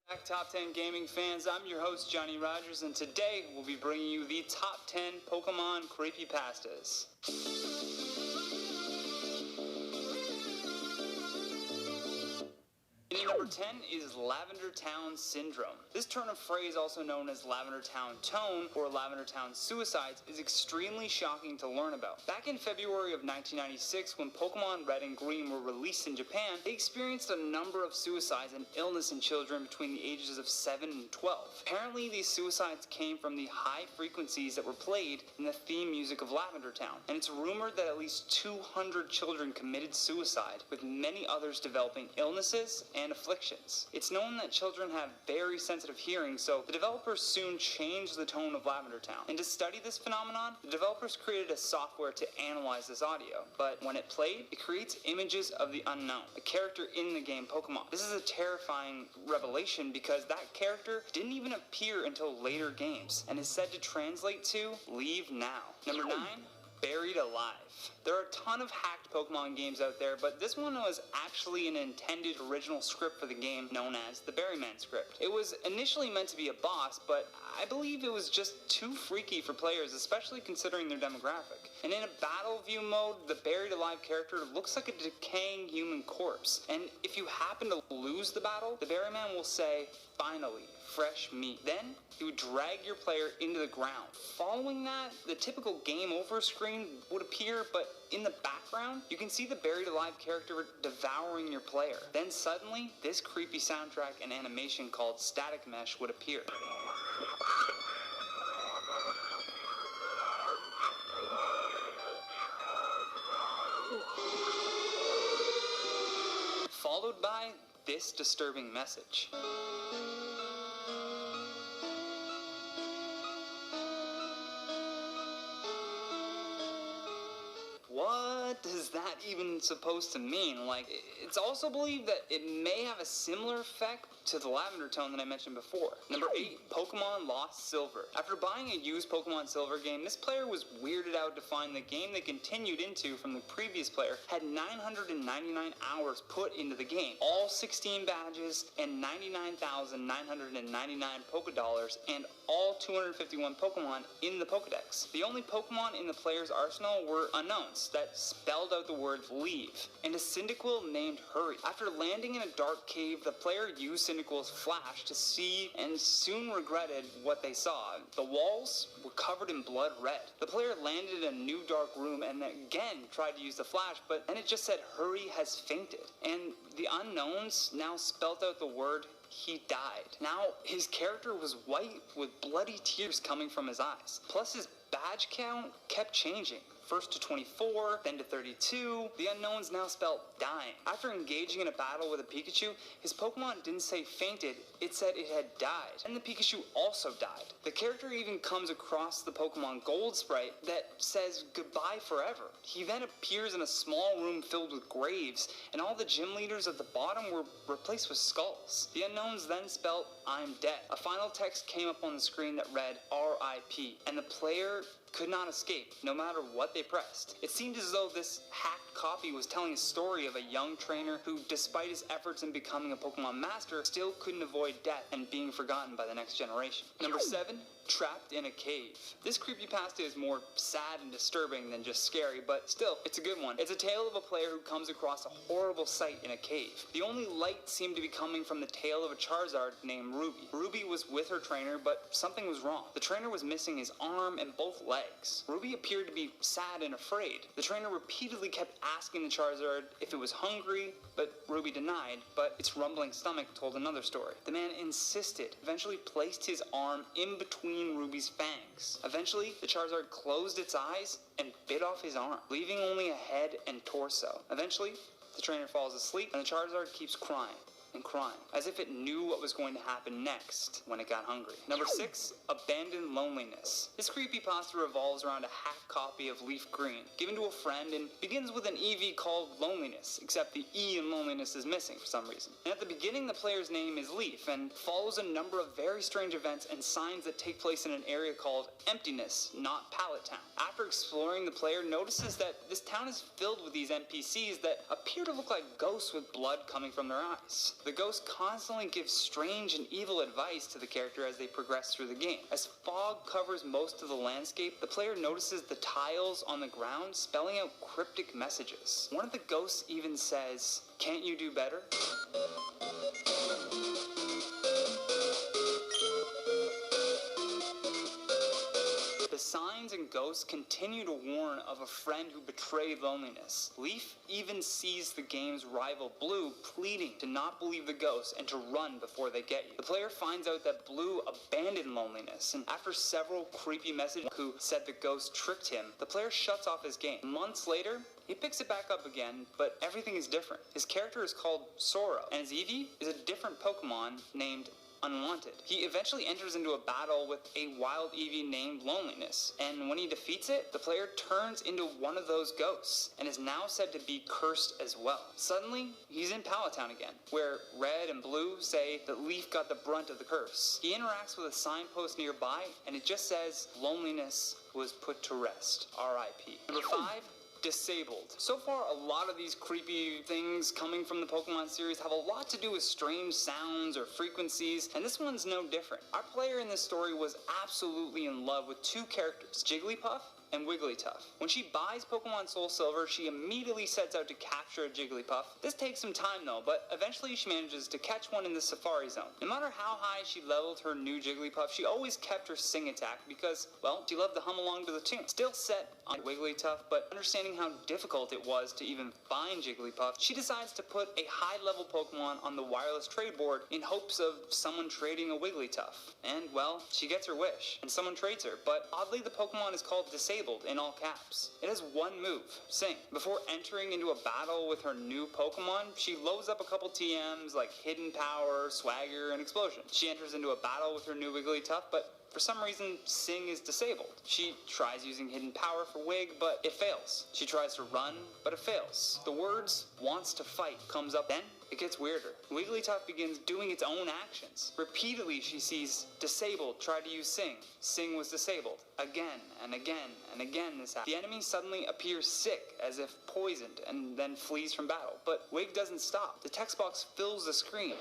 Back Top 10 Gaming fans, I'm your host Johnny Rogers, and today we'll be bringing you the top 10 Pokemon creepypastas. Number 10 is Lavender Town Syndrome. This turn of phrase, also known as Lavender Town Tone or Lavender Town Suicides, is extremely shocking to learn about. Back in February of 1996, when Pokemon Red and Green were released in Japan, they experienced a number of suicides and illness in children between the ages of 7 and 12. Apparently, these suicides came from the high frequencies that were played in the theme music of Lavender Town, and it's rumored that at least 200 children committed suicide, with many others developing illnesses and afflictions. It's known that children have very sensitive hearing, so the developers soon changed the tone of Lavender Town. And to study this phenomenon, the developers created a software to analyze this audio. But when it played, it creates images of the unknown, a character in the game Pokemon. This is a terrifying revelation because that character didn't even appear until later games, and is said to translate to Leave Now. Number 9. Buried Alive. There are a ton of hacked Pokemon games out there, but this one was actually an intended original script for the game known as the Berryman script. It was initially meant to be a boss, but I believe it was just too freaky for players, especially considering their demographic. And in a battle view mode, the Buried Alive character looks like a decaying human corpse. And if you happen to lose the battle, the Berryman will say, "Finally, fresh meat." Then, he would drag your player into the ground. Following that, the typical game over screen would appear, but in the background, you can see the Buried Alive character devouring your player. Then suddenly, this creepy soundtrack and animation called Static Mesh would appear. Followed by this disturbing message. What is that even supposed to mean? Like, it's also believed that it may have a similar effect to the Lavender Tone that I mentioned before. Number 8, Pokemon Lost Silver. After buying a used Pokemon Silver game, this player was weirded out to find the game they continued into from the previous player had 999 hours put into the game, all 16 badges and 99,999 Pokedollars, and all 251 Pokemon in the Pokedex. The only Pokemon in the player's arsenal were unknowns that spelled out the word leave, and a Cyndaquil named Hurry. After landing in a dark cave, the player used Cyndaquil's flash to see and soon regretted what they saw. The walls were covered in blood red. The player landed in a new dark room and again tried to use the flash, but then it just said Hurry has fainted. And the unknowns now spelled out the word he died. Now, his character was white with bloody tears coming from his eyes. Plus, his badge count kept changing. First to 24, then to 32. The unknowns now spelled dying. After engaging in a battle with a Pikachu, his Pokemon didn't say fainted, it said it had died. And the Pikachu also died. The character even comes across the Pokemon Gold sprite that says goodbye forever. He then appears in a small room filled with graves, and all the gym leaders at the bottom were replaced with skulls. The unknowns then spelled I'm dead. A final text came up on the screen that read RIP, and the player could not escape, no matter what they pressed. It seemed as though this hacked copy was telling a story of a young trainer who, despite his efforts in becoming a Pokemon master, still couldn't avoid death and being forgotten by the next generation. Number 7, Trapped in a Cave. This creepypasta is more sad and disturbing than just scary, but still, it's a good one. It's a tale of a player who comes across a horrible sight in a cave. The only light seemed to be coming from the tail of a Charizard named Ruby. Ruby was with her trainer, but something was wrong. The trainer was missing his arm and both legs. Ruby appeared to be sad and afraid. The trainer repeatedly kept asking the Charizard if it was hungry, but Ruby denied, but its rumbling stomach told another story. The man insisted, eventually placed his arm in between Ruby's fangs. Eventually, the Charizard closed its eyes and bit off his arm, leaving only a head and torso. Eventually, the trainer falls asleep and the Charizard keeps crying and crying, as if it knew what was going to happen next when it got hungry. Number 6, Abandoned Loneliness. This creepypasta revolves around a hacked copy of Leaf Green, given to a friend, and begins with an EV called Loneliness, except the E in Loneliness is missing for some reason. And at the beginning, the player's name is Leaf, and follows a number of very strange events and signs that take place in an area called Emptiness, not Pallet Town. After exploring, the player notices that this town is filled with these NPCs that appear to look like ghosts with blood coming from their eyes. The ghost constantly gives strange and evil advice to the character as they progress through the game. As fog covers most of the landscape, the player notices the tiles on the ground spelling out cryptic messages. One of the ghosts even says, "Can't you do better?" The signs and ghosts continue to warn of a friend who betrayed loneliness. Leaf even sees the game's rival Blue pleading to not believe the ghosts and to run before they get you. The player finds out that Blue abandoned loneliness, and after several creepy messages who said the ghost tricked him, the player shuts off his game. Months later, he picks it back up again, but everything is different. His character is called Sorrow, and his Eevee is a different Pokemon named Unwanted. He eventually enters into a battle with a wild Eevee named Loneliness, and when he defeats it, the player turns into one of those ghosts, and is now said to be cursed as well. Suddenly, he's in Palatown again, where Red and Blue say that Leaf got the brunt of the curse. He interacts with a signpost nearby, and it just says, "Loneliness was put to rest, R.I.P." Number 5. Disabled. So far, a lot of these creepy things coming from the Pokemon series have a lot to do with strange sounds or frequencies, and this one's no different. Our player in this story was absolutely in love with two characters, Jigglypuff and Wigglytuff. When she buys Pokemon Soul Silver, she immediately sets out to capture a Jigglypuff. This takes some time though, but eventually she manages to catch one in the Safari Zone. No matter how high she leveled her new Jigglypuff, she always kept her sing attack because, well, she loved to hum along to the tune. Still set on Wigglytuff, but understanding how difficult it was to even find Jigglypuff, she decides to put a high-level Pokemon on the wireless trade board in hopes of someone trading a Wigglytuff. And, well, she gets her wish, and someone trades her, but oddly the Pokemon is called Disabled in all caps. It has one move, Sing. Before entering into a battle with her new Pokemon, she loads up a couple TMs like Hidden Power, Swagger, and Explosion. She enters into a battle with her new Wigglytuff, but for some reason, Sing is disabled. She tries using Hidden Power for Wig, but it fails. She tries to run, but it fails. The words "wants to fight" comes up, then it gets weirder. Wigglytuff begins doing its own actions. Repeatedly, she sees Disabled try to use Sing. Sing was disabled. Again and again and again this happens. The enemy suddenly appears sick, as if poisoned, and then flees from battle. But Wig doesn't stop. The text box fills the screen.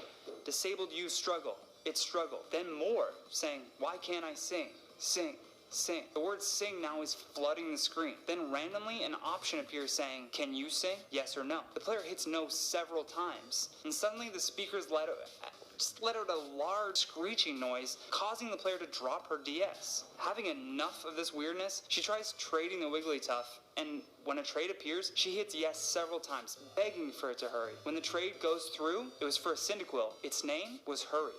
Disabled you struggle. It struggled. Then more, saying, "Why can't I sing? Sing. Sing." The word "sing" now is flooding the screen. Then randomly an option appears saying, "Can you sing? Yes or no?" The player hits no several times, and suddenly the speakers let out a large screeching noise, causing the player to drop her DS. Having enough of this weirdness, she tries trading the Wigglytuff, and when a trade appears, she hits yes several times, begging for it to hurry. When the trade goes through, it was for a Cyndaquil. Its name was Hurry.